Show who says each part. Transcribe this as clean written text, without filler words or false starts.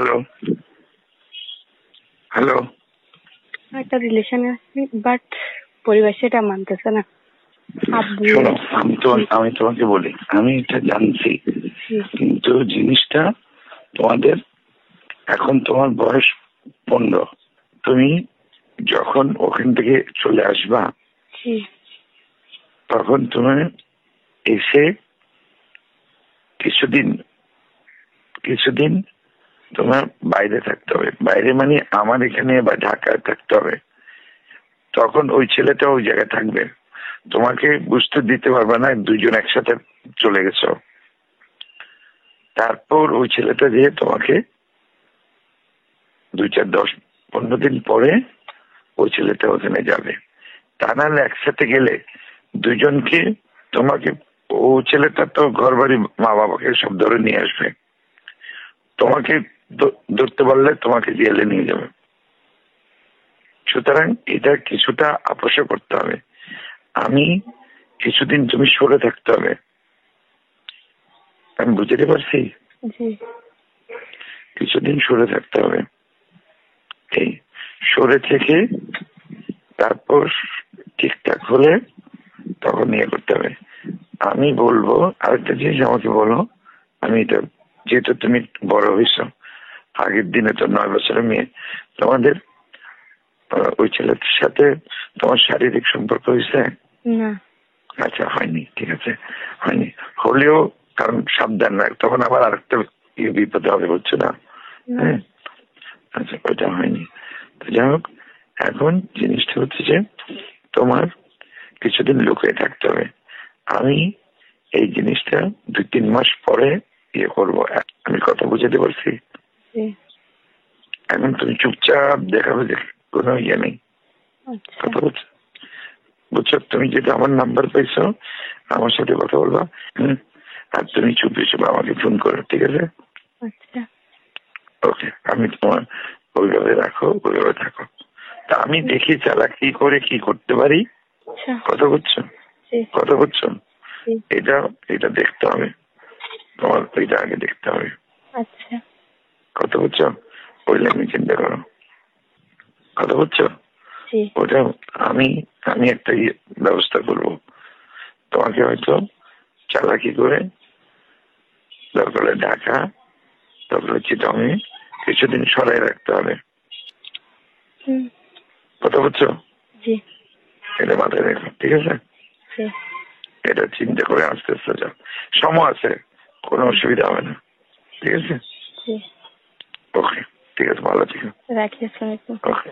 Speaker 1: Hello hello,
Speaker 2: একটা রিলেশনে আছি, বাট পরিবার সেটা মানতেছে না। আব্বু
Speaker 1: শোনো, আমি তোমাকে বলি, আমি এটা জানছি, কিন্তু জিনিসটা তোমাদের, এখন তোমার বয়স 15, তুমি যখন ওখান থেকে চলে আসবা তখন তুমি এসে কিছুদিন তোমার বাইরে থাকতে হবে। বাইরে মানে আমার এখানে বা ঢাকায় থাকতে হবে। তখন ওই ছেলেটা ওই জায়গায় থাকবে, তোমাকে বুঝতে দিতে পারবে না দুইজন একসাথে চলে গেছো। তারপর ওই ছেলেটা দিয়ে তোমাকে 2-4-10-15 দিন পরে ওই ছেলেটা ওখানে যাবে। তা নাহলে একসাথে গেলে দুজনকে, তোমাকে, ও ছেলেটা তো ঘর বাড়ি মা বাবাকে সব ধরে নিয়ে আসবে, তোমাকে ধরতে পারলে তোমাকে জেলে নিয়ে যাবে। সুতরাং এটা কিছুটা আপোষ করতে হবে। আমি কিছুদিন তুমি সরে থাকতে হবে, আমি বুঝতে পারছি। কিছুদিন সরে থাকতে হবে, এই সরে থেকে তারপর ঠিকঠাক হলে তখন ইয়ে করতে হবে। আমি বলবো আরেকটা জিনিস আমাকে বলো, আমি এটা, যেহেতু তুমি বড় হয়েছ, আগের দিনে তো 9 বছরের মেয়ে, তোমাদের ওই ছেলের সাথে তোমার শারীরিক সম্পর্ক হয়েছে?
Speaker 2: না।
Speaker 1: আচ্ছা, হয়নি, ঠিক আছে, হয়নি। হলেও কারণ সাবধান না, তখন আবার আরেকটা বিপদে হবে, বুঝছো না? হ্যাঁ, আচ্ছা, ওইটা হয়নি। তো যাই হোক, এখন জিনিসটা হচ্ছে যে তোমার কিছুদিন লুকিয়ে থাকতে হবে। আমি এই জিনিসটা 2-3 মাস পরে ইয়ে করবো। আমি কথা বুঝাতে পারছি? এখন তুমি চুপচাপ দেখাবে যে কোনো ইয়ে নেই, কথা বলছো, বুঝছো? তুমি যেটা আমার নাম্বার পাইছো, আমার সাথে কথা বলবা, আর তুমি চুপ হিসেবে আমাকে ফোন করো, ঠিক আছে? ওকে, আমি তোমার ওইভাবে রাখো, ওইভাবে থাকো। তা আমি দেখি চালাকি করে কি করতে পারি। কথা বুঝছো? কথা বুঝছো? এটা দেখতে হবে, তোমার ওইটা আগে দেখতে হবে।
Speaker 2: আচ্ছা,
Speaker 1: কথা বুঝছো? ওই লাইনে চিন্তা করো, কথা বুঝছো? ওটা আমি একটা ব্যবস্থা করব। তোমাকে হয়তো চালাকি করে দরকার ঢাকা, তারপরে চিটামে কিছুদিন সরাই রাখতে হবে। কথা বুঝছো? এটা মাথায় রেখো, ঠিক আছে? এটা চিন্তা করে আস্তে আস্তে যাও, সময় আছে, কোনো অসুবিধা হবে না, ঠিক আছে? ওকে, ঠিক আছে, ভালো থেকো।
Speaker 2: রাখি। আসসালামু আলাইকুম।
Speaker 1: ওকে।